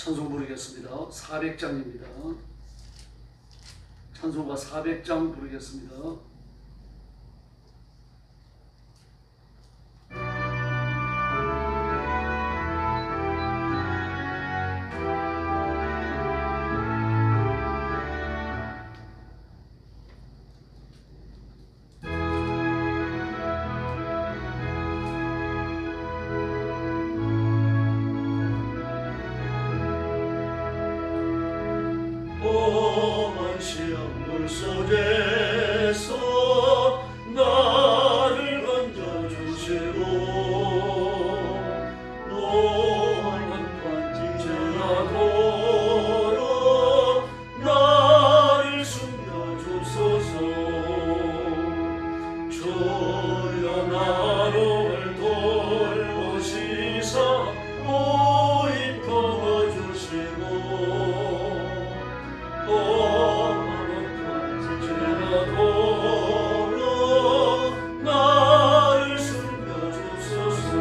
찬송 부르겠습니다. 400장입니다. 찬송가 400장 부르겠습니다. 험한 시험 물속에서 나를 건져주시고 노한 반지 지나도록 나를 숨겨주소서. 주여 나를 돌보시사 오인 거머주시고 지나도록 나를 숨겨주소서.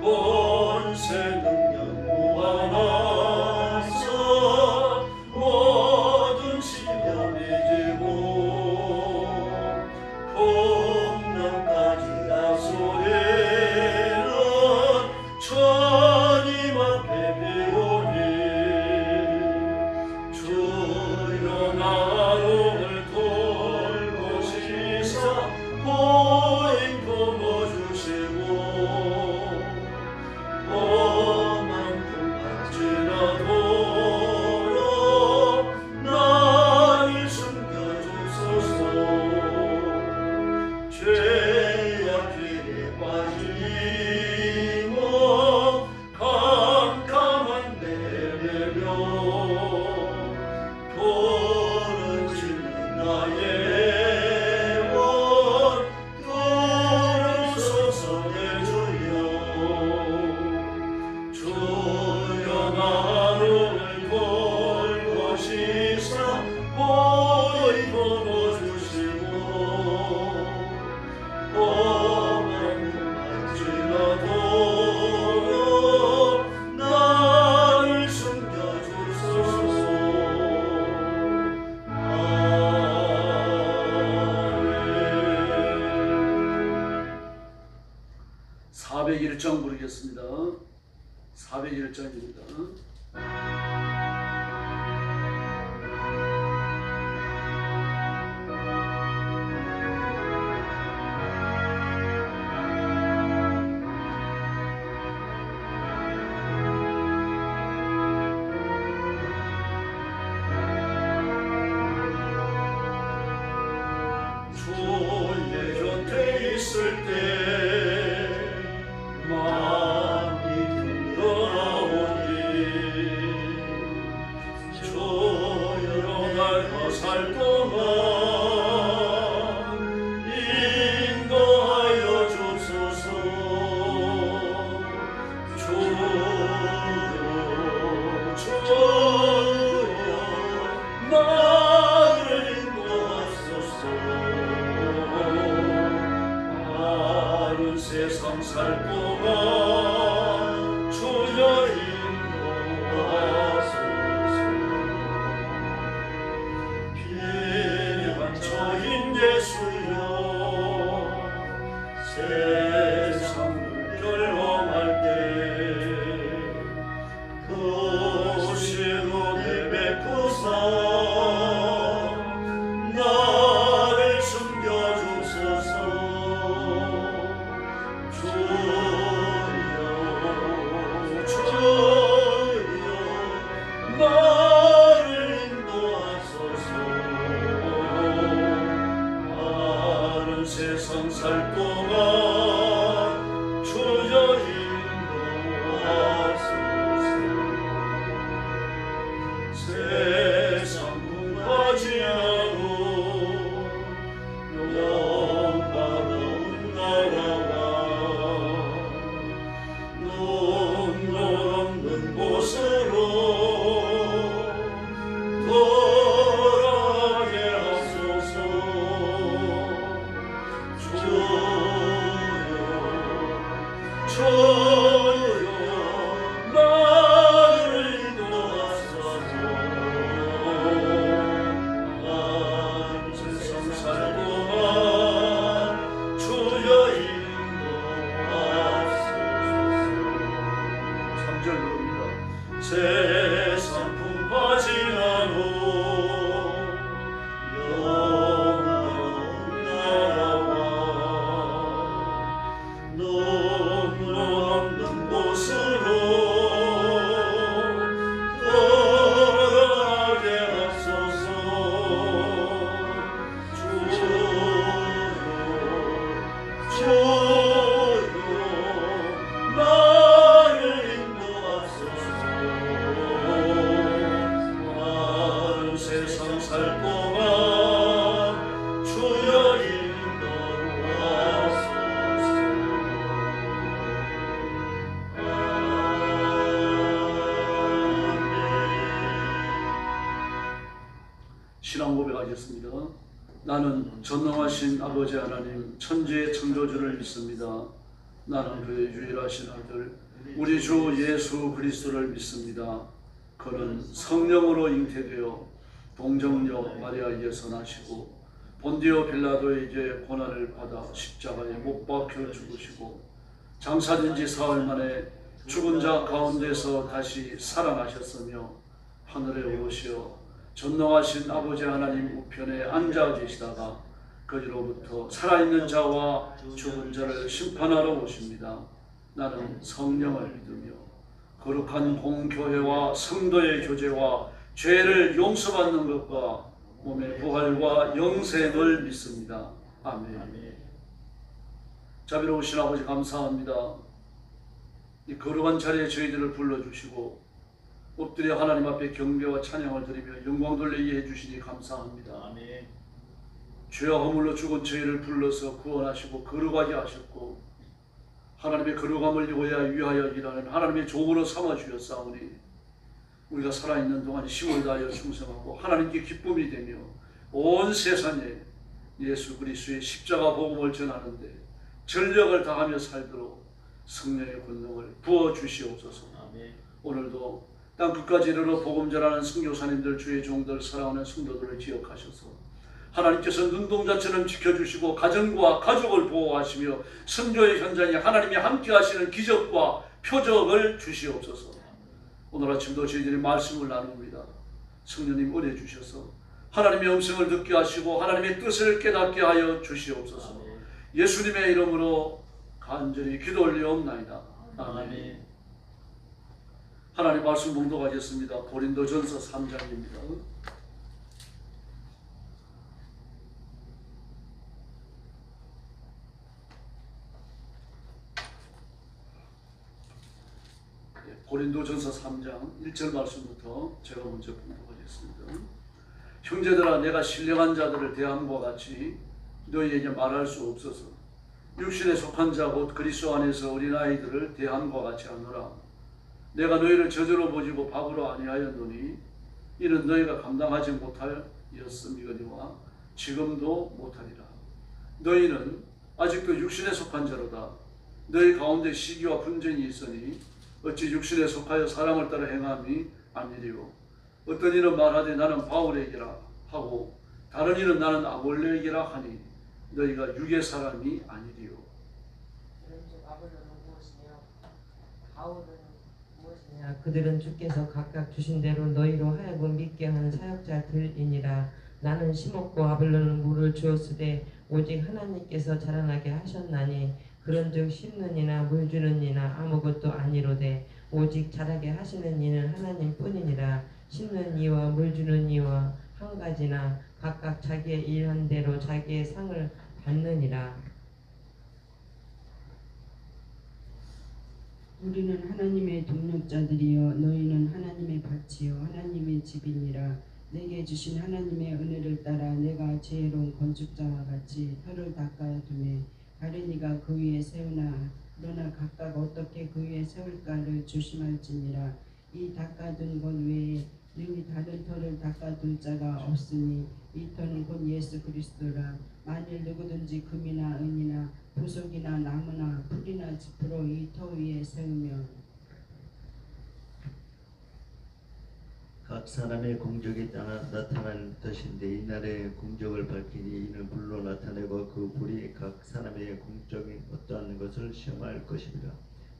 권세 능력 무한하사 모든 시험이 지고 풍랑까지 다소리는 천임 앞에 비오니 주여 나를 돌보시사 보인 품어주시고 험한 풍랑 지나도록 나를 숨겨주소서. 죄악길에 빠진 이몸 캄캄한 내 배변 부르짖는 나의 원 들으소서. 내 주여 주여 나를 돌보시사 보인 품어주시고 험한 풍랑 지나도록 나를 숨겨주소서. 401장 부르겠습니다. 401장입니다. 주의 곁에 있을 때 마음이 들떠나오니 주여 날 살 동안 인도하여 주소서. 주여 나를 인도하소서. 다른 세상 살 동안 주여 인도하소서. 비밀한 저인 예수여 세상을 결험할 때 그 시로 내베푸사 나를 숨겨주소서. 주여 나를 인도하소서. 다른 세상 살 동안 주여 인도하소서. 세상 문화지하고 영화로운 나라와 눈물 없는 곳으로 돌아가게 하소서. 주여 주여 나 새 상품과 지나로 영원 나라와 눈물 없는 곳으로 돌아가게 하소서. 주여 나를 인도하소서. 나는 세상 살 동안 주여 인도하소서. 신앙 고백하겠습니다. 나는 전능하신 아버지 하나님 천지의 창조주를 믿습니다. 나는 그의 유일하신 아들 우리 주 예수 그리스도를 믿습니다. 그는 성령으로 잉태되어 동정녀 마리아에게서 나시고 본디오 빌라도에게 고난을 받아 십자가에 못 박혀 죽으시고 장사된 지 사흘 만에 죽은 자 가운데서 다시 살아나셨으며 하늘에 오르시어 전능하신 아버지 하나님 우편에 앉아 계시다가 거기로부터 살아있는 자와 죽은 자를 심판하러 오십니다. 나는 성령을 믿으며 거룩한 공교회와 성도의 교제와 죄를 용서받는 것과 몸의 부활과 영생을 믿습니다. 아멘. 자비로우신 아버지 감사합니다. 이 거룩한 자리에 저희들을 불러주시고 엎드려 하나님 앞에 경배와 찬양을 드리며 영광 돌리게 해주시니 감사합니다. 아멘. 죄와 허물로 죽은 저희를 불러서 구원하시고 거룩하게 하셨고 하나님의 거룩함을 위하여 일하는 하나님의 종으로 삼아주셨사오니 우리가 살아있는 동안 힘을 다하여 충성하고 하나님께 기쁨이 되며 온 세상에 예수 그리스도의 십자가 복음을 전하는데 전력을 다하며 살도록 성령의 권능을 부어주시옵소서. 아멘. 오늘도 땅 끝까지 이르러 복음 전하는 선교사님들 주의 종들 사랑하는 성도들을 기억하셔서 하나님께서 눈동자처럼 지켜주시고 가정과 가족을 보호하시며 선교의 현장에 하나님이 함께 하시는 기적과 표적을 주시옵소서. 오늘 아침도 저희들이 말씀을 나눕니다. 성령님 은혜 주셔서 하나님의 음성을 듣게 하시고 하나님의 뜻을 깨닫게 하여 주시옵소서. 예수님의 이름으로 간절히 기도 올리옵나이다. 아멘. 하나님 말씀 봉독하겠습니다. 고린도전서 3장입니다. 고린도전서 3장 1절 말씀부터 제가 먼저 봉독하겠습니다. 형제들아, 내가 신령한 자들을 대함과 같이 너희에게 말할 수 없어서 육신에 속한 자 곧 그리스도 안에서 어린아이들을 대함과 같이 하노라. 내가 너희를 저주로 보지고 밥으로 아니하였노니 이는 너희가 감당하지 못하였음이거니와 지금도 못하리라. 너희는 아직도 육신에 속한 자로다. 너희 가운데 시기와 분쟁이 있으니 어찌 육신에 속하여 사람을 따라 행함이 아니리요. 어떤 이는 말하되 나는 바울에게라 하고 다른 이는 나는 아볼레에게라 하니 너희가 육의 사람이 아니리요. 오른쪽 아볼로는 무엇이며 바울은 무엇이냐? 그들은 주께서 각각 주신 대로 너희로 하여금 믿게 하는 사역자들이니라. 나는 심었고 아볼로는 물을 주었으되 오직 하나님께서 자라나게 하셨나니 그런즉 심는 이나 물 주는 이나 아무것도 아니로되 오직 자라게 하시는 이는 하나님뿐이니라. 심는 이와 물 주는 이와 한 가지나 각각 자기의 일한 대로 자기의 상을 받느니라. 우리는 하나님의 동력자들이여 너희는 하나님의 밭이요 하나님의 집이니라. 내게 주신 하나님의 은혜를 따라 내가 지혜로운 건축자와 같이 혀를 닦아두매 다른 이가 그 위에 세우나 그러나 각각 어떻게 그 위에 세울까를 조심할지니라. 이 닦아둔 것 외에 능히 다른 터를 닦아둘 자가 없으니 이 터는 곧 예수 그리스도라. 만일 누구든지 금이나 은이나 보석이나 나무나 풀이나 짚으로 이 터 위에 세우면 각 사람의 공적에 따라 나타난 것인데 이날의 공적을 밝히니 이는 불로 나타내고 그 불이 각 사람의 공적인 어떠한 것을 시험할 것입니다.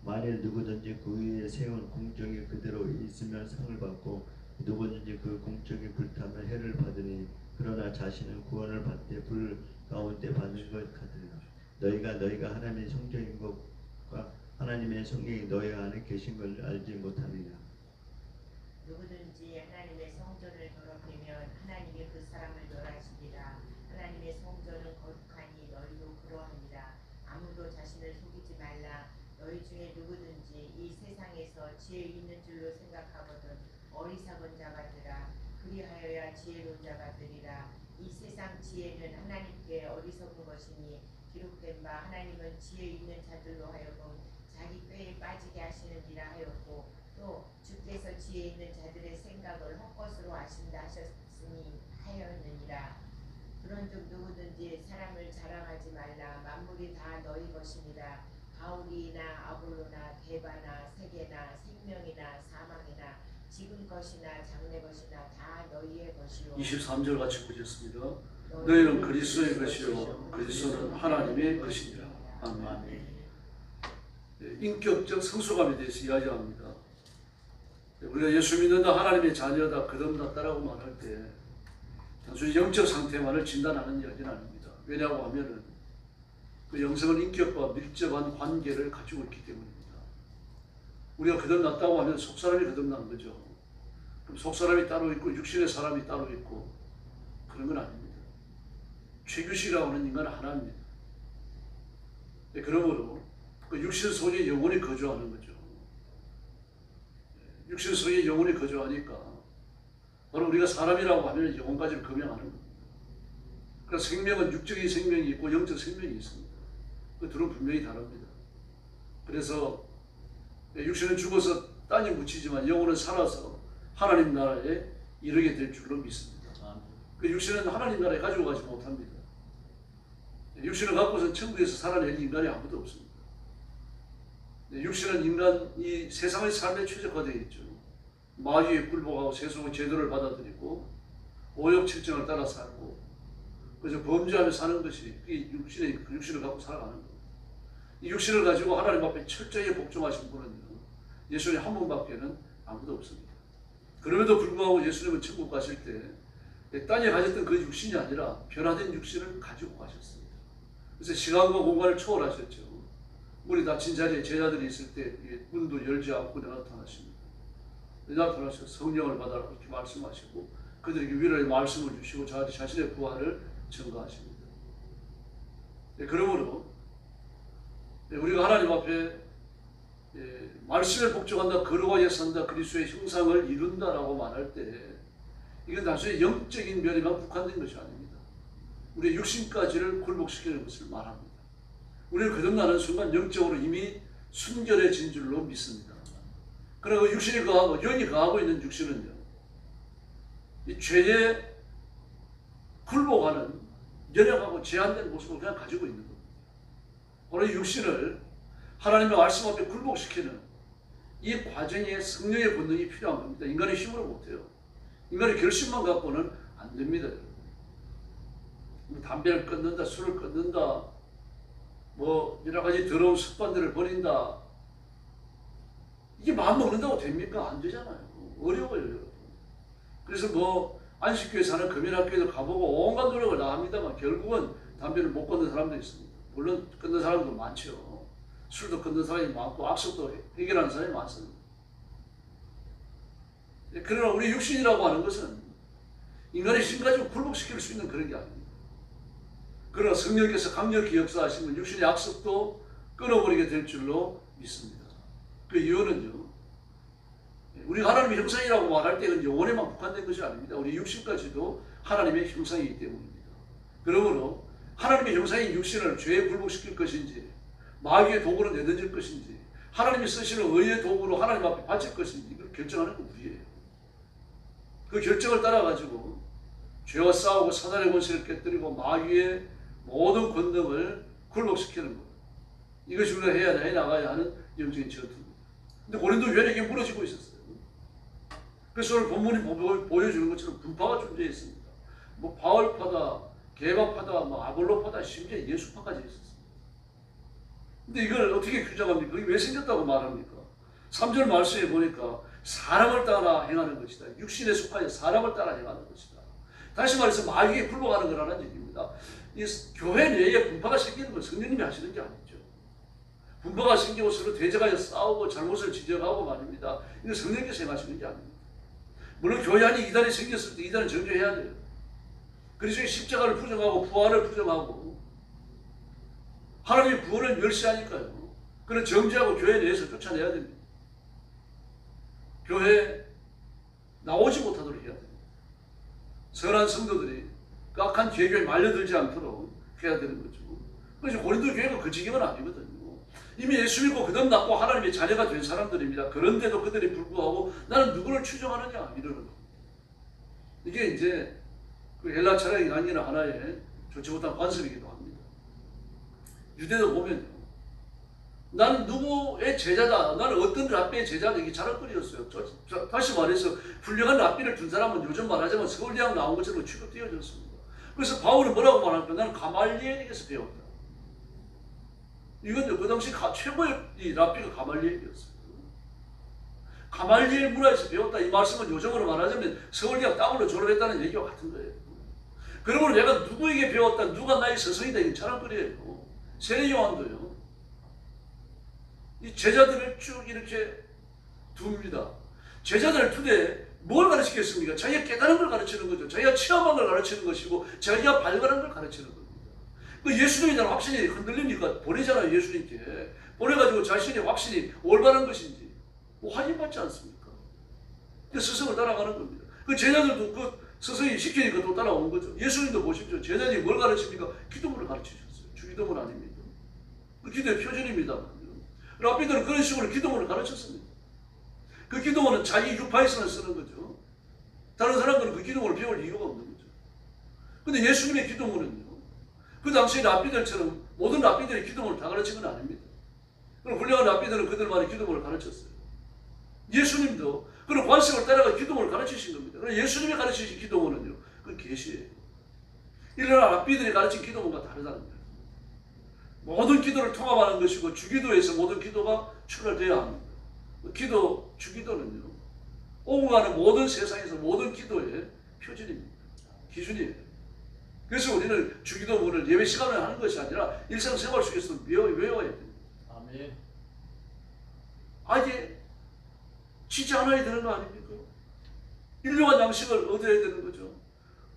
만일 누구든지 그 위에 세운 공적이 그대로 있으면 상을 받고 누구든지 그 공적이 불타면 해를 받으니 그러나 자신은 구원을 받되 불 가운데 받는 것 같으리라. 너희가 하나님의 성전인 것과 하나님의 성령이 너희 안에 계신 걸 알지 못하느냐. 누구든지 하나님의 성전을 더럽히면 하나님이 그 사람을 멸하시리라. 하나님의 성전은 거룩하니 너희도 그러하니라. 아무도 자신을 속이지 말라. 너희 중에 누구든지 이 세상에서 지혜 있는 줄로 생각하거든 어리석은 자가 되라. 그리하여야 지혜로운 자가 되리라. 이 세상 지혜는 하나님께 어리석은 것이니 기록된 바 하나님은 지혜 있는 자들로 하여금 자기 꾀에 빠지게 하시느니라 하였고 또 주께서 지혜 있는 자들의 생각을 헛것으로 아신다 하셨으니 하였느니라. 그런즉 누구든지 사람을 자랑하지 말라. 만물이 다 너희 것이니라. 바울이나 아볼로나 게바나 세계나 생명이나 사망이나 지금 것이나 장래 것이나 다 너희의 것이요 23절 같이 보겠습니다. 너희는 그리스도의 것이요 그리스도는 하나님의 것이니라. 아멘. 인격적 성숙함에 대해서 이야기합니다. 우리가 예수 믿는다, 하나님의 자녀다, 거듭났다라고 말할 때 단순히 영적 상태만을 진단하는 이야기는 아닙니다. 왜냐하고 하면은 그 영성은 인격과 밀접한 관계를 가지고 있기 때문입니다. 우리가 거듭났다고 하면 속사람이 거듭난 거죠. 그럼 속사람이 따로 있고 육신의 사람이 따로 있고 그런 건 아닙니다. 최규식이라고 하는 인간은 하나입니다. 그러므로 그 육신 속에 영혼이 거주하는 거죠. 육신 속에 영혼이 거주하니까 바로 우리가 사람이라고 하면 영혼까지를 금양하는 겁니다. 그러니까 생명은 육적인 생명이 있고 영적 생명이 있습니다. 그 둘은 분명히 다릅니다. 그래서 육신은 죽어서 땅에 묻히지만 영혼은 살아서 하나님 나라에 이르게 될 줄로 믿습니다. 그 육신은 하나님 나라에 가지고 가지 못합니다. 육신을 갖고서는 천국에서 살아낼 인간이 아무도 없습니다. 육신은 인간이 세상의 삶에 최적화되어 있죠. 마귀에 굴복하고 세속의 제도를 받아들이고 오욕칠정을 따라 살고 그래서 범죄하며 사는 것이 육신을 갖고 살아가는 겁니다. 이 육신을 가지고 하나님 앞에 철저히 복종하신 분은요, 예수님 한 분밖에는 아무도 없습니다. 그럼에도 불구하고 예수님은 천국 가실 때 땅에 가졌던 그 육신이 아니라 변화된 육신을 가지고 가셨습니다. 그래서 시간과 공간을 초월하셨죠. 문이 닫힌 자리에 제자들이 있을 때 문도 열지 않고 나타나십니다. 나타나셔서 성령을 받아라 이렇게 말씀하시고 그들에게 위로의 말씀을 주시고 자신의 부활을 증거하십니다. 그러므로 우리가 하나님 앞에 말씀을 복종한다, 거룩하게 산다, 그리스도의 형상을 이룬다라고 말할 때 이건 단순히 영적인 면에만 국한된 것이 아닙니다. 우리의 육신까지를 굴복시키는 것을 말합니다. 우리를 거듭나는 순간 영적으로 이미 순결해진 줄로 믿습니다. 그러나 그 육신이 거하고 영이 거하고 있는 육신은요, 이 죄에 굴복하는 연약하고 제한된 모습을 그냥 가지고 있는 겁니다. 바로 이 육신을 하나님의 말씀 앞에 굴복시키는 이 과정에 성령의 본능이 필요한 겁니다. 인간의 힘으로 못해요. 인간의 결심만 갖고는 안 됩니다. 담배를 끊는다, 술을 끊는다, 뭐 여러 가지 더러운 습관들을 버린다. 이게 마음 먹는다고 됩니까? 안 되잖아요. 어려워요, 여러분. 그래서 뭐 안식교회 사는 금연학교에도 가보고 온갖 노력을 다 합니다만 결국은 담배를 못 끊는 사람도 있습니다. 물론 끊는 사람도 많죠. 술도 끊는 사람이 많고 악습도 해결하는 사람이 많습니다. 그러나 우리 육신이라고 하는 것은 인간의 힘 가지고 굴복시킬 수 있는 그런 게 아닙니다. 그러나 성령께서 강력히 역사하시면 육신의 악습도 끊어버리게 될 줄로 믿습니다. 그 이유는요, 우리가 하나님의 형상이라고 말할 때는 영혼에만 국한된 것이 아닙니다. 우리 육신까지도 하나님의 형상이기 때문입니다. 그러므로 하나님의 형상인 육신을 죄에 굴복시킬 것인지 마귀의 도구로 내던질 것인지 하나님이 쓰시는 의의 도구로 하나님 앞에 바칠 것인지 이걸 결정하는 건 우리예요. 그 결정을 따라가지고 죄와 싸우고 사단의 권세를 깨뜨리고 마귀의 모든 권능을 굴복시키는 것, 이것이 우리가 해 나가야 하는 영적인 전투입니다. 근데 고린도 교회는 이게 무너지고 있었어요. 그래서 오늘 본문이 보여주는 것처럼 분파가 존재했습니다. 뭐 바울파다, 게바파다, 뭐 아볼로파다, 심지어 예수파까지 있었습니다. 근데 이걸 어떻게 규정합니까? 이게 왜 생겼다고 말합니까? 3절 말씀에 보니까 사람을 따라 행하는 것이다. 육신에 속하여 사람을 따라 행하는 것이다. 다시 말해서 마귀에 굴복하는 거라는 얘기입니다. 이 교회 내에 분파가 생기는 건 성령님이 하시는 게 아니죠. 분파가 생기고 서로 대적하여 싸우고 잘못을 지적하고 말입니다. 이건 성령님께서 행하시는 게 아닙니다. 물론 교회 안에 이단이 생겼을 때 이단은 정죄해야 돼요. 그리스도의 십자가를 부정하고 부활을 부정하고 하나님의 구원을 멸시하니까요. 그런 정죄하고 교회 내에서 쫓아내야 됩니다. 교회에 나오지 못하도록 해야 됩니다. 선한 성도들이 그 악한 계교에 말려들지 않도록 해야 되는 거죠. 그래서 고린도 교회가 그 지경은 아니거든요. 이미 예수 믿고 그다음 낳고 하나님의 자녀가 된 사람들입니다. 그런데도 그들이 불구하고 나는 누구를 추종하느냐 이러는 겁니다. 이게 이제 그 헬라 철학이 아니라 하나의 좋지 못한 관습이기도 합니다. 유대도 보면요. 나는 누구의 제자다. 나는 어떤 랍비의 제자다. 이게 자랑거리였어요. 다시 말해서 훌륭한 랍비를 둔 사람은 요즘 말하자면 서울대학 나온 것처럼 취급되어졌습니다. 그래서 바울은 뭐라고 말합니까? 나는 가말리엘에게서 배웠다. 이건 그 당시 최고의 이 랍비가 가말리엘이었어요. 가말리엘 문화에서 배웠다. 이 말씀은 요즘으로 말하자면 서울대학 따블로 졸업했다는 얘기와 같은 거예요. 그러므로 내가 누구에게 배웠다. 누가 나의 스승이다. 이건 자랑거리예요. 세례 요한도요. 이 제자들을 쭉 이렇게 둡니다. 제자들을 두되 뭘 가르치겠습니까? 자기가 깨달은 걸 가르치는 거죠. 자기가 체험한 걸 가르치는 것이고 자기가 발견한 걸 가르치는 겁니다. 그 예수님에 대한 확신이 흔들리니까 보내잖아요. 예수님께. 보내가지고 자신의 확신이 올바른 것인지 확인받지 않습니까? 그 스승을 따라가는 겁니다. 그 제자들도 그 스승이 시키니까 또 따라오는 거죠. 예수님도 보십시오. 제자들이 뭘 가르칩니까? 기도문을 가르치셨어요. 주기도문 아닙니까? 그 기도의 표준입니다. 랍비들은 그런 식으로 기도문을 가르쳤습니다. 그 기도문은 자기 유파에서만 쓰는 거죠. 다른 사람들은 그 기도문을 배울 이유가 없는 거죠. 근데 예수님의 기도문은요. 그 당시 랍비들처럼 모든 랍비들이 기도문을 다 가르친 건 아닙니다. 그럼 훌륭한 랍비들은 그들만의 기도문을 가르쳤어요. 예수님도 그런 관습을 따라가 기도문을 가르치신 겁니다. 그럼 예수님이 가르치신 기도문은요. 그건 계시예요. 이러나 랍비들이 가르친 기도문과 다르다는 거예요. 모든 기도를 통합하는 것이고 주기도에서 모든 기도가 출발되어야 합니다. 주기도는요. 오고 가는 모든 세상에서 모든 기도의 표준입니다. 기준이에요. 그래서 우리는 주기도문을 예배 시간을 하는 것이 아니라 일상생활 속에서 외워야 됩니다. 아멘. 이게 지지 않아야 되는 거 아닙니까? 일용한 양식을 얻어야 되는 거죠.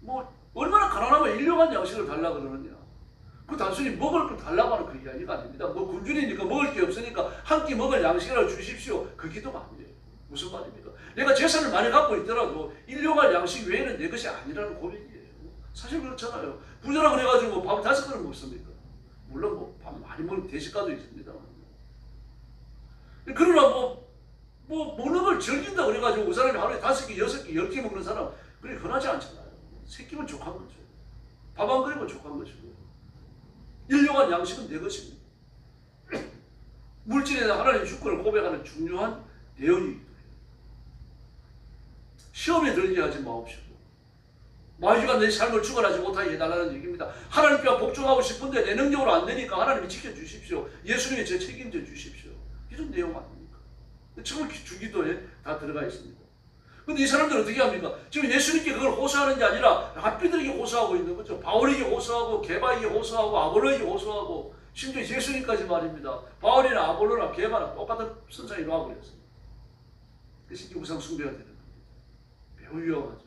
뭐 얼마나 가난하면 일용한 양식을 달라 그러느냐. 그 단순히 먹을 걸 달라고 하는 그 이야기가 아닙니다. 뭐 굶주리니까 먹을 게 없으니까 한 끼 먹을 양식이라도 주십시오. 그 기도가 아니에요. 무슨 말입니까? 내가 재산을 많이 갖고 있더라도 일용할 양식 외에는 내 것이 아니라는 고백이에요. 사실 그렇잖아요. 부자라 그래가지고 밥 5그릇 먹습니까? 물론 뭐 밥 많이 먹는 대식가도 있습니다. 그러나 먹는 걸 즐긴다 그래가지고 그 사람이 하루에 5개, 6개, 10개 먹는 사람 그게 흔하지 않잖아요. 3끼면 족한 거죠. 밥 한 그릇은 족한 것이고 일용한 양식은 내 것입니다. 물질에 대한 하나님의 주권을 고백하는 중요한 내용이기도 해요. 시험에 들게 하지 마옵시고 마귀가 내 삶을 주관하지 못하게 해달라는 얘기입니다. 하나님께 복종하고 싶은데 내 능력으로 안 되니까 하나님이 지켜주십시오. 예수님이 제 책임져 주십시오. 이런 내용 아닙니까? 정말 주기도에 다 들어가 있습니다. 근데 이 사람들은 어떻게 합니까? 지금 예수님께 그걸 호소하는 게 아니라 랍비들에게 호소하고 있는 거죠. 바울에게 호소하고 게바에게 호소하고 아볼로에게 호소하고 심지어 예수님까지 말입니다. 바울이나 아볼로나 게바나 똑같은 선상에 놔버렸어요. 그래서 우상 숭배가 되는 겁니다. 매우 위험하죠.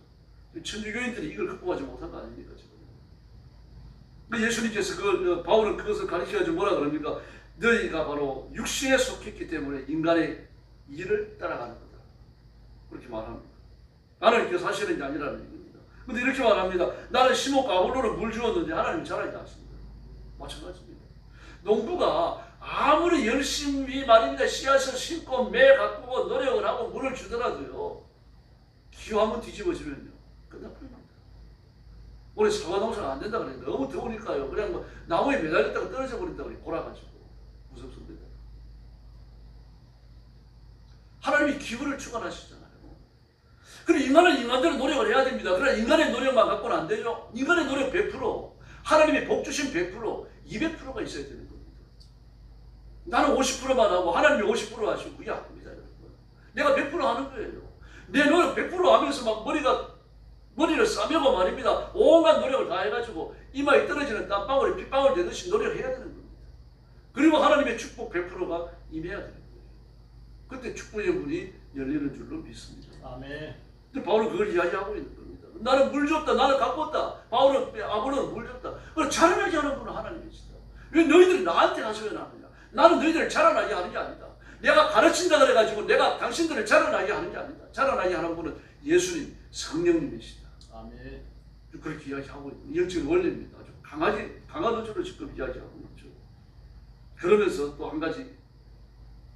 천주교인들이 이걸 극복하지 못한 거 아닙니까? 지금. 예수님께서 바울은 그것을 가르쳐가지고 뭐라 그럽니까? 너희가 바로 육신에 속했기 때문에 인간의 일을 따라가는 거다. 그렇게 말합니다. 하나님께서 하시는 게 아니라는 얘기입니다. 근데 이렇게 말합니다. 나는 심었고 아볼로는 물 주었는데 하나님이 자라지 않습니다. 마찬가지입니다. 농부가 아무리 열심히 말입니다. 씨앗을 심고 매 가꾸고 노력을 하고 물을 주더라도요. 기후 한번 뒤집어지면요. 끝나버립니다. 올해 사과 농사가 안 된다 그래. 너무 더우니까요. 그냥 뭐 나무에 매달렸다가 떨어져 버린다 그래. 골아가지고. 무섭습니다. 하나님이 기후를 주관하시잖아요. 그럼 인간은 인간대로 노력을 해야 됩니다. 그러나 인간의 노력만 갖고는 안 되죠. 인간의 노력 100%, 하나님의 복 주신 100%, 200%가 있어야 되는 겁니다. 나는 50%만 하고 하나님이 50% 하시고 그게 아닙니다, 여러분. 내가 100% 하는 거예요. 내 노력 100% 하면서 막 머리를 싸매고 말입니다. 온갖 노력을 다 해가지고 이마에 떨어지는 땀방울에 핏방울 되듯이 노력해야 되는 겁니다. 그리고 하나님의 축복 100%가 임해야 되는 거예요. 그때 축복의 문이 열리는 줄로 믿습니다. 아멘. 근데 바울은 그걸 이야기하고 있는 겁니다. 나는 물 줬다, 나는 가꿨다. 아볼로는 물 줬다. 그걸 자라나게 하는 분은 하나님이시다. 왜 너희들이 나한테 가서 왜 나느냐? 나는 너희들을 자라나게 하는 게 아니다. 내가 가르친다 그래가지고 내가 당신들을 자라나게 하는 게 아니다. 자라나게 하는 분은 예수님, 성령님이시다. 아멘. 그렇게 이야기하고 있는 영적인 원리입니다. 아주 강한 어조로 지금 이야기하고 있죠. 그러면서 또 한 가지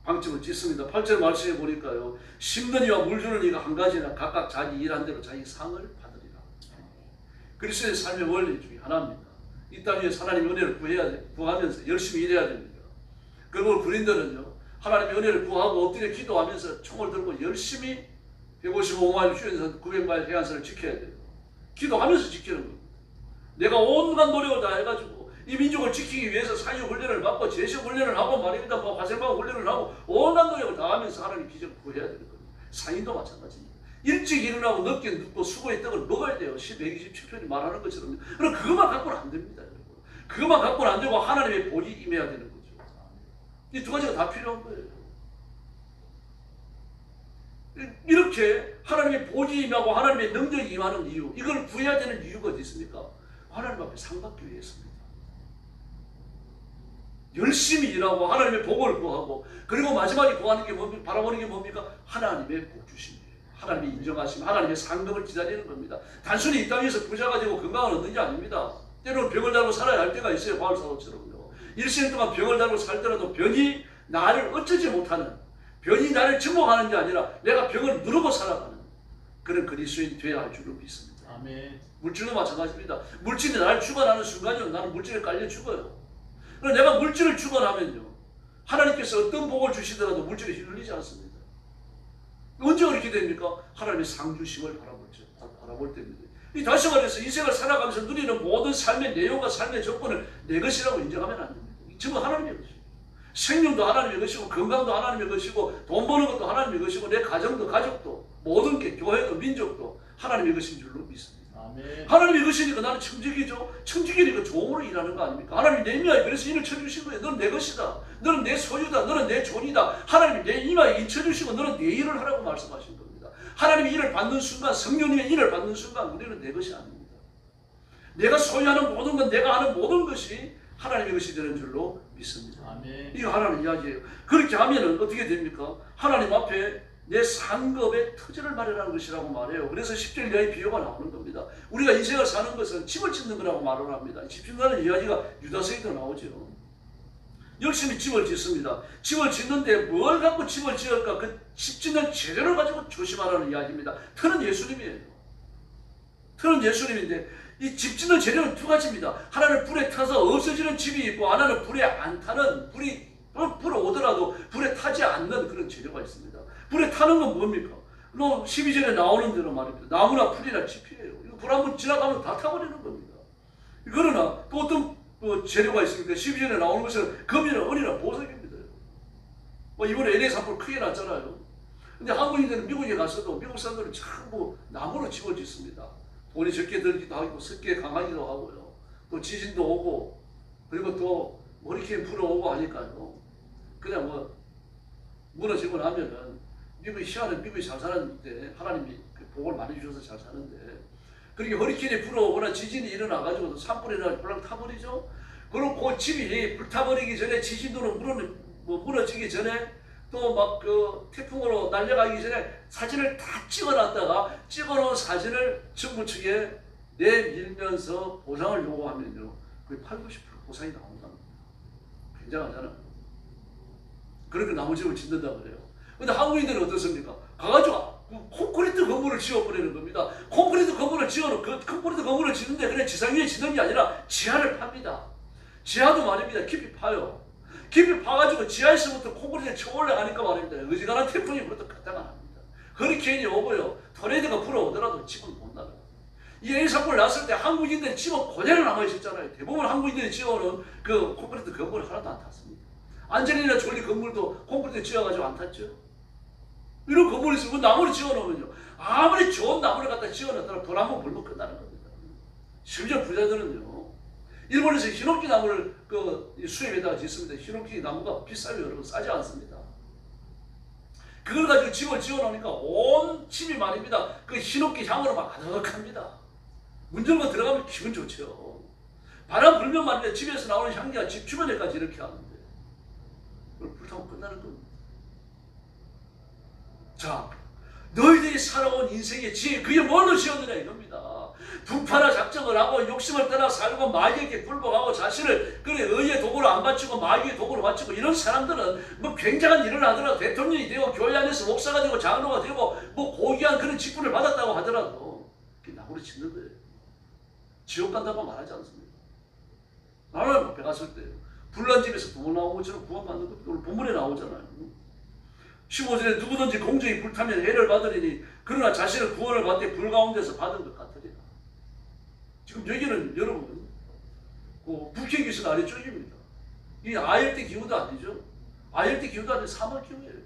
방점을 짓습니다. 8절 말씀해 보니까요. 심는 이와 물 주는 이가 한 가지나 각각 자기 일한 대로 자기 상을 받으리라. 그리스도의 삶의 원리 중에 하나입니다. 이 땅 위에서 하나님의 은혜를 구하면서 열심히 일해야 됩니다. 그리고 그린들은요. 하나님의 은혜를 구하고 엎드려 기도하면서 총을 들고 열심히 155마일 휴전선 900마일 해안선을 지켜야 돼요. 기도하면서 지키는 겁니다. 내가 온갖 노력을 다 해가지고 이 민족을 지키기 위해서 사유 훈련을 받고 제시 훈련을 하고 말입니다. 뭐 화생방 훈련을 하고 온갖 노력을 다 하면서 하나님 기적을 구해야 되는 겁니다. 상인도 마찬가지입니다. 일찍 일어나고 늦게 눕고 수고의 떡을 먹어야 돼요. 127편이 말하는 것처럼. 그럼 그것만 갖고는 안 됩니다. 여러분. 그것만 갖고는 안 되고 하나님의 본이 임해야 되는 거죠. 이 두 가지가 다 필요한 거예요. 이렇게 하나님의 본이 임하고 하나님의 능력이 임하는 이유, 이걸 구해야 되는 이유가 어디 있습니까? 하나님 앞에 상 받기 위해서입니다. 열심히 일하고 하나님의 복을 구하고 그리고 마지막에 구하는 게 뭡니까? 바라보는 게 뭡니까? 하나님의 복 주심이에요. 하나님의 인정하심, 하나님의 상급을 기다리는 겁니다. 단순히 이 땅에서 부자가 되고 건강을 얻는 게 아닙니다. 때로는 병을 달고 살아야 할 때가 있어요. 바울사도처럼요. 일생 동안 병을 달고 살더라도 병이 나를 어쩌지 못하는, 병이 나를 증복하는 게 아니라 내가 병을 누르고 살아가는 그런 그리스도인이 되어야 할 줄로 믿습니다. 아멘. 물질도 마찬가지입니다. 물질이 나를 주관하는 순간이요. 나는 물질에 깔려 죽어요. 그래서 내가 물질을 주관하면요. 하나님께서 어떤 복을 주시더라도 물질에 휘둘리지 않습니다. 언제 그렇게 됩니까? 하나님의 상주심을 바라볼 때입니다. 이 다시 말해서 인생을 살아가면서 누리는 모든 삶의 내용과 삶의 조건을 내 것이라고 인정하면 안 됩니다. 전부 하나님의 것이고 생명도 하나님의 것이고 건강도 하나님의 것이고 돈 버는 것도 하나님의 것이고 내 가정도 가족도 모든 게 교회도 민족도 하나님의 것인 줄로 믿습니다. 아멘. 하나님의 것이니까 나는 청지기죠. 청지기니까 종으로 일하는 거 아닙니까? 하나님이 내 이마에 그래서 인을 쳐주신 거예요. 너는 내 것이다. 너는 내 소유다. 너는 내 존이다. 하나님이 내 이마에 인 쳐주시고 너는 내 일을 하라고 말씀하신 겁니다. 하나님이 일을 받는 순간, 성령님의 일을 받는 순간 우리는 내 것이 아닙니다. 내가 소유하는 모든 것, 내가 하는 모든 것이 하나님의 것이 되는 줄로 믿습니다. 아멘. 이거 하나님 이야기예요. 그렇게 하면은 어떻게 됩니까? 하나님 앞에 내 상급의 터전을 마련하는 것이라고 말해요. 그래서 10절 이하의 비유가 나오는 겁니다. 우리가 인생을 사는 것은 집을 짓는 거라고 말을 합니다. 집 짓는다는 이야기가 유다서에도 나오죠. 열심히 집을 짓습니다. 집을 짓는데 뭘 갖고 집을 지을까? 그 집 짓는 재료를 가지고 조심하라는 이야기입니다. 터는 예수님이에요. 터는 예수님인데 이 집 짓는 재료는 두 가지입니다. 하나는 불에 타서 없어지는 집이 있고 하나는 불에 안 타는, 불이 오더라도 불에 타지 않는 그런 재료가 있습니다. 불에 타는 건 뭡니까? 12절에 나오는 대로 말입니다. 나무나 풀이나 짚이에요. 이거 불 한번 지나가면 다 타버리는 겁니다. 그러나 또 어떤 재료가 있습니까? 12절에 나오는 것은 금이나 은이나 보석입니다. 뭐 이번에 LA 산불 크게 났잖아요. 근데 한국인들은 미국에 가서도 미국 사람들은 전부 나무로 집을 짓습니다. 돈이 적게 들기도 하고 습기에 강하기도 하고요. 또 지진도 오고 그리고 또 허리케인 불어오고 하니까요. 그냥 뭐 무너지고 나면은 미국이 희한한 미국이 잘 사는데 하나님이 복을 많이 주셔서 잘 사는데 그렇게 허리케인이 불어오거나 지진이 일어나가지고 산불이 일어나서 불랑 타버리죠. 그리고 그 집이 불타버리기 전에 지진으로 무너지기 전에 또 막 그 태풍으로 날려가기 전에 사진을 다 찍어놨다가 찍어놓은 사진을 정부 측에 내밀면서 보상을 요구하면요. 거의 80, 90% 보상이 나온다는 거예요. 굉장하잖아요. 그렇게 나무 집을 짓는다 그래요. 근데 한국인들은 어떻습니까? 가가지고 콘크리트 건물을 지어버리는 겁니다. 콘크리트 건물을 콘크리트 건물을 짓는데 그냥 지상 위에 짓는 게 아니라 지하를 팝니다. 지하도 말입니다. 깊이 파요. 깊이 파가지고 지하에서부터 콘크리트에 쳐 올라가니까 말입니다. 어지간한 태풍이 부터 갔다가 납니다. 허리케인이 오고요. 토네이도가 불어오더라도 집은 못 나가요. 이 LA 산불 났을 때 한국인들이 집은 그대로 남아있었잖아요. 대부분 한국인들이 지어오는 그 콘크리트 건물을 하나도 안 탔습니다. 안젤리나 졸리 건물도 콘크리트 지어가지고 안 탔죠. 이런 건물이 있으면 나무를 지어놓으면요, 아무리 좋은 나무를 갖다 지어놨더라 돌 한번 불면 끝나는 겁니다. 심지어 부자들은요, 일본에서 히노키 나무를 수입에다가 짓습니다. 히노키 나무가 비싸요. 여러분, 싸지 않습니다. 그걸 가지고 집을 지어놓으니까 온 집이 말입니다, 그 히노키 향으로 막 가득합니다. 문 열고 들어가면 기분 좋죠. 바람 불면 말입니다, 집에서 나오는 향기가 집 주변에까지 이렇게 하는데 그걸 불타면 끝나는 겁니다. 자, 너희들이 살아온 인생의 지혜, 그게 뭘로 지었느냐 이겁니다. 분파나 작정을 하고 욕심을 떠나 살고 마귀에게 굴복하고 자신을 의의 도구로 안 바치고 마귀의 도구로 바치고, 이런 사람들은 뭐 굉장한 일을 하더라도, 대통령이 되고 교회 안에서 목사가 되고 장로가 되고 뭐 고귀한 그런 직분을 받았다고 하더라도 그게 나무를 짓는 거예요. 지옥 간다고 말하지 않습니다. 나는 앞에 갔을 때 불난 집에서 구원 나온 것처럼 구원받는 것, 오늘 본문에 나오잖아요. 15절에 누구든지 공정이 불타면 해를 받으리니 그러나 자신의 구원을 받되 불 가운데서 받은 것 같으리라. 지금 여기는 여러분 그 북해기순 아래쪽입니다. 이 아열대 기후도 아니죠. 아열대 기후도 아니고 사막 기후예요.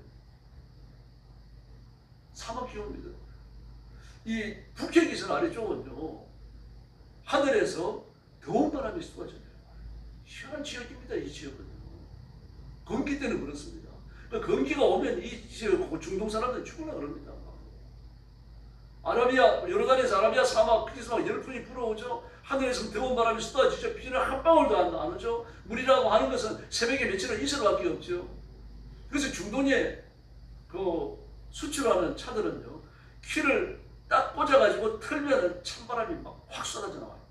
사막 기후입니다. 이 북해기순 아래쪽은요, 하늘에서 더운 바람이 쏟아져요. 희한한 지역입니다. 이 지역은 건기 때는 그렇습니다. 건기가 오면 이 지역 중동 사람들은 죽으려 그럽니다. 아라비아, 요르단에서 아라비아 사막, 크리스마스 열풍이 불어오죠. 하늘에서 더운 바람이 쏟아지죠. 비는 한 방울도 안 오죠. 물이라고 하는 것은 새벽에 며칠은 있을 밖에 없죠. 그래서 중동에 그 수출하는 차들은요, 키를 딱 꽂아가지고 틀면은 찬바람이 막 확 쏟아져 나와요.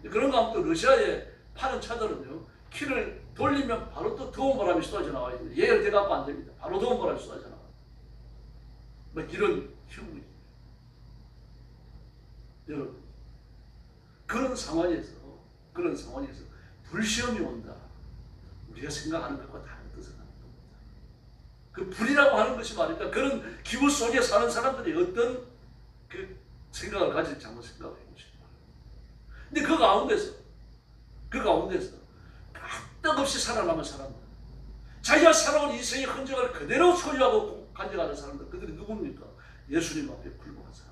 그런 거 하면 또 러시아에 파는 차들은요, 키를 돌리면 바로 또 더운 바람이 쏟아져 나와요. 예열돼갖고 안 됩니다. 바로 더운 바람이 쏟아져 나와요. 뭐 이런 형국이. 여러분, 그런 상황에서 불시험이 온다. 우리가 생각하는 것과 다른 뜻을 하는 겁니다. 그 불이라고 하는 것이 말입니다, 그런 기후 속에 사는 사람들이 어떤 그 생각을 가질지 한번 생각해 보십시오. 근데 그 가운데서 까딱없이 살아남은 사람들, 자기가 살아온 인생의 흔적을 그대로 소유하고 간직하는 사람들, 그들이 누굽니까? 예수님 앞에 굴복한 사람들입니다.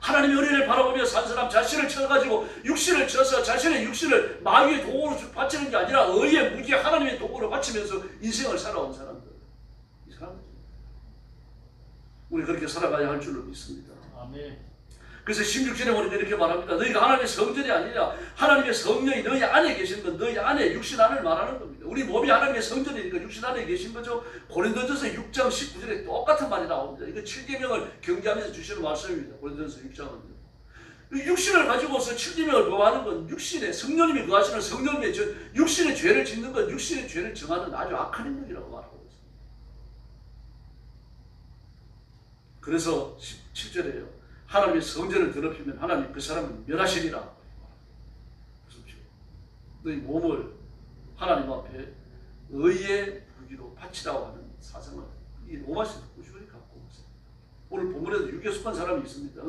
하나님의 은혜를 바라보며 산 사람, 자신을 쳐가지고 육신을 쳐서 자신의 육신을 마귀의 도구로 바치는 게 아니라 의의 무기에 하나님의 도구로 바치면서 인생을 살아온 사람들, 이 사람들 우리 그렇게 살아가야 할 줄로 믿습니다. 아멘. 그래서 16절에 보니까 이렇게 말합니다. 너희가 하나님의 성전이 아니냐, 하나님의 성령이 너희 안에 계신 건 너희 안에 육신 안을 말하는 겁니다. 우리 몸이 하나님의 성전이니까 육신 안에 계신 거죠. 고린도전서 6장 19절에 똑같은 말이 나옵니다. 이거 7계명을 경계하면서 주시는 말씀입니다. 고린도전서 6장은요. 육신을 가지고서 7계명을 거부하는 건 육신의 성령님이 거하시는 성령님의 육신의 죄를 짓는 건 육신의 죄를 정하는 아주 악한 행동이라고 말하고 있습니다. 그래서 17절에요. 하나님의 성전을 더럽히면 하나님 그 사람을 멸하시리라. 보십시오. 너희 몸을 하나님 앞에 의의 무기로 바치라고 하는 사상을 이 로마서에서 꾸준히 갖고 있습니다. 오늘 본문에도 육에 속한 사람이 있습니다.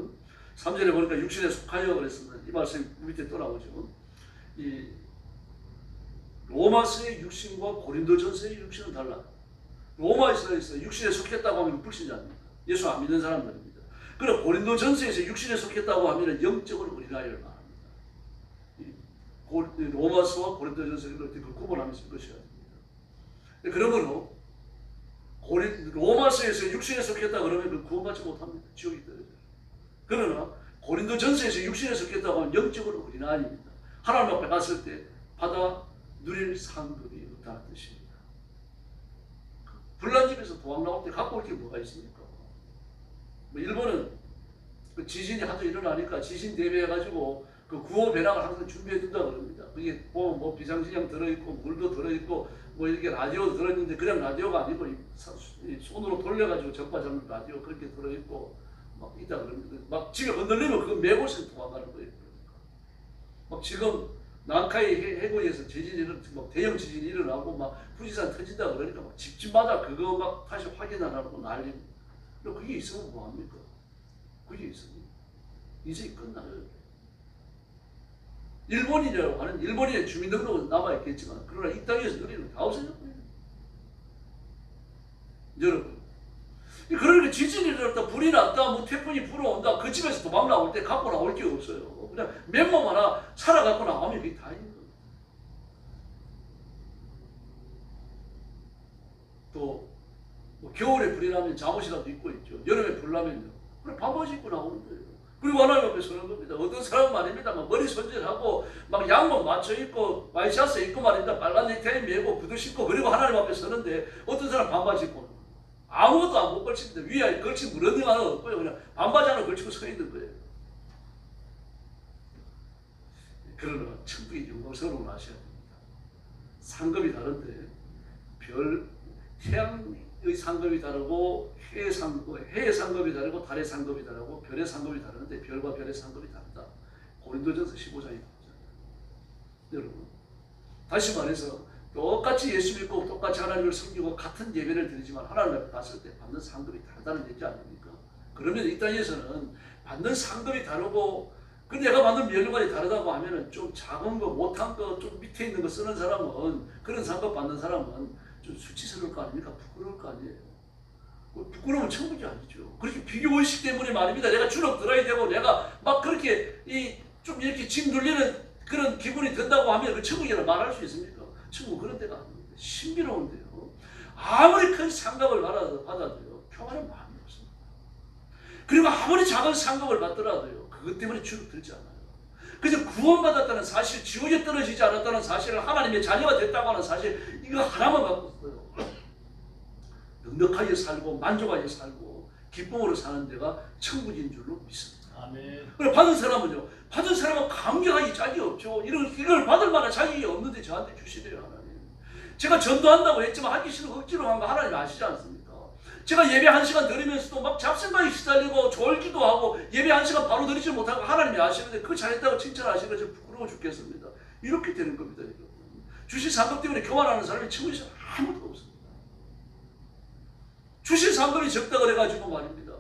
3절에 보니까 육신에 속하여 그랬습니다. 이 말씀이 밑에 또 나오죠. 이 로마서의 육신과 고린도전서의 육신은 달라요. 로마에서 육신에 속했다고 하면 불신자입니다. 예수 안 믿는 사람들입니다. 그러나 고린도전서에서 육신에 속했다고 하면 영적으로 어린아이를 말합니다. 로마서와 고린도전서를 어떻게 구분하면서 읽으셔야 됩니다. 그러므로 로마서에서 육신에 속했다 그러면 그 구원받지 못합니다. 지옥이 떨어져요. 그러나 고린도전서에서 육신에 속했다고 하면 영적으로 어린아이입니다. 하나님 앞에 갔을 때 받아 누릴 상급이 없다는 뜻입니다. 불난 집에서 도망 나올 때 갖고 올 게 뭐가 있습니까? 뭐 일본은 그 지진이 하도 일어나니까 지진 대비해가지고 그 구호 배낭을 항상 준비해둔다 그럽니다. 그게 뭐 비상식량 들어있고 물도 들어있고 뭐 이렇게 라디오도 들어있는데 그냥 라디오가 아니고 손으로 돌려가지고 전파 잡는 라디오 그렇게 들어있고 막 있다 그럽니다. 막 집에 흔들리면 그거 메고 있어서 도망가는 거예요. 막 지금 난카이 해구에서 지진이 막 대형 지진이 일어나고 막富士산 터진다 그러니까 막 집집마다 그거 막 다시 확인 안 하고 난립니다. 그게 있으면 뭐합니까? 그게 있으면 인생이 끝나요. 일본인이라고 하는 일본인의 주민등록은 남아있겠지만 그러나 이 땅에서 누리는 다 없어졌거든요. 여러분, 그러니까 지진이 일어났다, 불이 났다, 뭐 태풍이 불어온다, 그 집에서 도망 나올 때 갖고 나올 게 없어요. 그냥 맨몸 하나 살아갖고 나가면 그게 다 있는 거예요. 또 뭐 겨울에 불이 나면 잠옷이라도 입고 있죠. 여름에 불 나면요, 그래 반바지 입고 나오는 거예요. 그리고 하나님 앞에 서는 겁니다. 어떤 사람은 말입니다, 막 머리 손질하고 막 양복 맞춰 입고 와이셔츠 입고 말입니다, 빨간 넥타이 메고 구두 신고, 그리고 하나님 앞에 서는데 어떤 사람 반바지 입고 아무것도 안 못 걸칩니다. 위에 걸친 무런닝 하나 없고요. 그냥 반바지 하나 걸치고 서 있는 거예요. 그러나 천국의 영광스러운 아셔야 됩니다. 상급이 다른데 태양의 상급이 다르고 해의 상급이 다르고 달의 상급이 다르고 별의 상급이 다른데 별과 별의 상급이 다르다. 고린도전서 15장에 나오잖아요. 여러분, 다시 말해서 똑같이 예수 믿고 똑같이 하나님을 섬기고 같은 예배를 드리지만 하나님 앞에 갔을 때 받는 상급이 다르다는 얘기 아닙니까? 그러면 이 땅에서는 받는 상급이 다르고 그 내가 받는 면류관이 다르다고 하면은 좀 작은 거, 못한 거, 좀 밑에 있는 거 쓰는 사람은, 그런 상급 받는 사람은 좀 수치스러울 거 아닙니까? 부끄러울 거 아니에요. 부끄러우면 천국이 아니죠. 그렇게 비교의식 때문에 말입니다. 내가 주눅 들어야 되고 내가 막 그렇게 좀 이렇게 짐 눌리는 그런 기분이 든다고 하면 그 천국이라 말할 수 있습니까? 천국 그런 데가 아닙니다. 신비로운데요. 아무리 큰 상급을 받아도요, 평안한 마음이 없습니다. 그리고 아무리 작은 상급을 받더라도요, 그것 때문에 주눅 들지 않아요. 그저 구원받았다는 사실, 지옥에 떨어지지 않았다는 사실을, 하나님의 자녀가 됐다고 하는 사실, 이거 하나만 갖고 있어요. 넉넉하게 살고 만족하게 살고 기쁨으로 사는 데가 천국인 줄로 믿습니다. 아멘. 그래, 받은 사람은요, 받은 사람은 감격하기 짝이 없죠. 이걸 받을 만한 자격이 없는데 저한테 주시대요, 하나님. 제가 전도한다고 했지만 하기 싫어 억지로 한 거 하나님 아시지 않습니까? 제가 예배 1시간 드리면서도 막 잡생각이 시달리고 졸기도 하고 예배 1시간 바로 드리지 못하고 하나님이 아시는데 그 잘했다고 칭찬하시는 거 부끄러워 죽겠습니다. 이렇게 되는 겁니다, 여러분. 주신 상급 때문에 교만하는 사람이 천국에서 아무도 없습니다. 주신 상급이 적다 그래가지고 말입니다,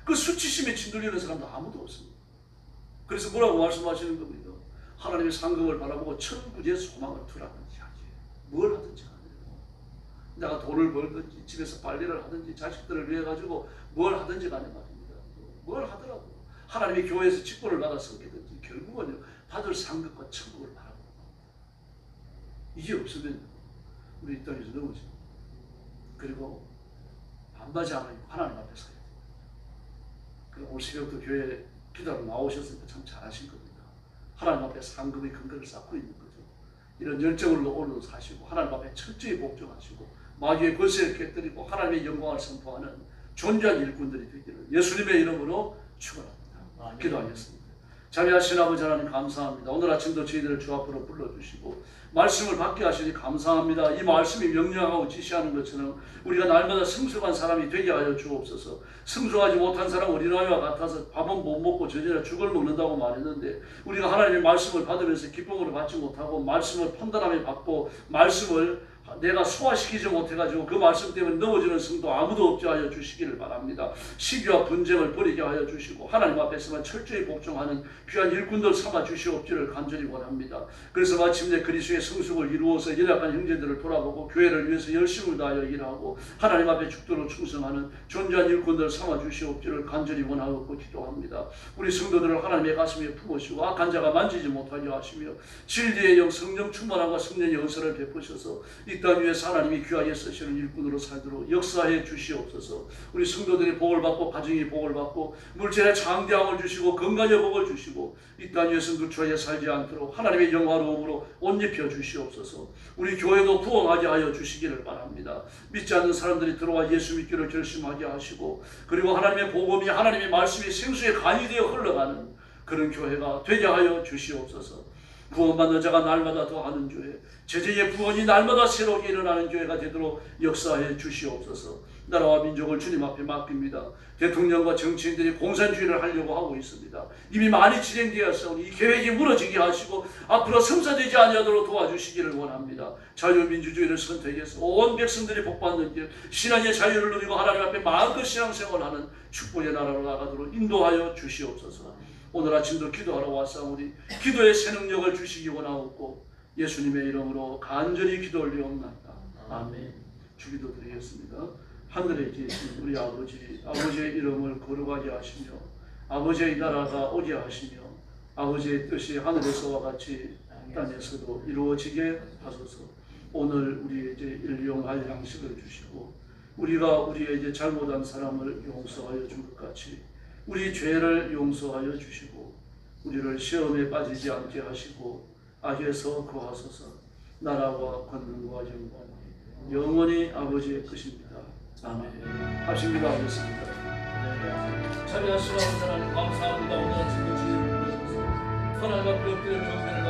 그 수치심에 짓눌리는 사람도 아무도 없습니다. 그래서 뭐라고 말씀하시는 겁니다. 하나님의 상급을 바라보고 천국의 소망을 두라든지 하지. 뭘 하든지 하네요. 내가 돈을 벌든지 집에서 빨래를 하든지 자식들을 위해 가지고 뭘 하든지 간에 말입니다. 뭘 하더라도 하나님의 교회에서 직분을 받아 섬기든지 결국은요, 받을 상급과 천국을 바라보고 이게 없으면 우리 이 땅에서 넘어집니다. 그리고 반바지 하나 입고 하나님 앞에 서야 됩니다. 그럼 오늘 새벽부터 교회 기도하러 나오셨으니까 참 잘하신 겁니다. 하나님 앞에 상급의 근거를 쌓고 있는 거죠. 이런 열정을 오늘도 사시고 하나님 앞에 철저히 복종하시고 마귀의 권세를 깨뜨리고 하나님의 영광을 선포하는 존귀한 일꾼들이 되기를 예수님의 이름으로 축원합니다. 기도하겠습니다. 자비하신 아버지 하나님 감사합니다. 오늘 아침도 저희들을 주 앞으로 불러주시고 말씀을 받게 하시니 감사합니다. 이 말씀이 명령하고 지시하는 것처럼 우리가 날마다 성숙한 사람이 되게 하여 주옵소서. 성숙하지 못한 사람 어린아이와 같아서 밥은 못 먹고 저녁에 죽을 먹는다고 말했는데 우리가 하나님의 말씀을 받으면서 기쁨으로 받지 못하고 말씀을 판단하며 받고 말씀을 내가 소화시키지 못해가지고 그 말씀 때문에 넘어지는 성도 아무도 없게 하여 주시기를 바랍니다. 시기와 분쟁을 버리게 하여 주시고 하나님 앞에서만 철저히 복종하는 귀한 일꾼들 삼아 주시옵기를 간절히 원합니다. 그래서 마침내 그리스도의 성숙을 이루어서 연약한 형제들을 돌아보고 교회를 위해서 열심을 다하여 일하고 하나님 앞에 죽도록 충성하는 존귀한 일꾼들 삼아 주시옵기를 간절히 원하고 기도합니다. 우리 성도들을 하나님의 가슴에 품으시고 악한 자가 만지지 못하게 하시며 진리의 영 성령 충만함과 성령의 은사를 베푸셔서 이 땅 위에서 하나님이 귀하게 쓰시는 일꾼으로 살도록 역사해 주시옵소서. 우리 성도들이 복을 받고 가정이 복을 받고 물질의 장대함을 주시고 건강의 복을 주시고 이 땅 위에서 누추하게 살지 않도록 하나님의 영화로움으로 옷 입혀 주시옵소서. 우리 교회도 부흥하게 하여 주시기를 바랍니다. 믿지 않는 사람들이 들어와 예수 믿기를 결심하게 하시고 그리고 하나님의 복음이 하나님의 말씀이 생수의 간이 되어 흘러가는 그런 교회가 되게 하여 주시옵소서. 구원받는 자가 날마다 더하는 교회, 제자의 구원이 날마다 새롭게 일어나는 교회가 되도록 역사해 주시옵소서. 나라와 민족을 주님 앞에 맡깁니다. 대통령과 정치인들이 공산주의를 하려고 하고 있습니다. 이미 많이 진행되었으니 이 계획이 무너지게 하시고 앞으로 성사되지 아니하도록 도와주시기를 원합니다. 자유민주주의를 선택해서 온 백성들이 복받는 길, 신앙의 자유를 누리고 하나님 앞에 마음껏 신앙생활하는 축복의 나라로 나가도록 인도하여 주시옵소서. 오늘 아침도 기도하러 왔사오니 기도의 새 능력을 주시기 원하옵고 예수님의 이름으로 간절히 기도 올리옵나이다. 아멘. 주기도 드리겠습니다. 하늘에 계신 우리 아버지, 아버지의 이름을 거룩하게 하시며 아버지의 나라가 오게 하시며 아버지의 뜻이 하늘에서와 같이 땅에서도 이루어지게 하소서. 오늘 우리에게 일용할 양식을 주시고 우리가 우리에게 잘못한 사람을 용서하여 준 것 같이 우리 죄를 용서하여 주시고 우리를 시험에 빠지지 않게 하시고 악에서 구하소서. 나라와 권능과 영광 영원히 아버지의 것입니다. 아멘. 합심 기도하겠습니다. 자비하시고 하나님 감사합니다. 오늘 아침도 주님을 부르셔서 하나님 앞에 엎드려 경배를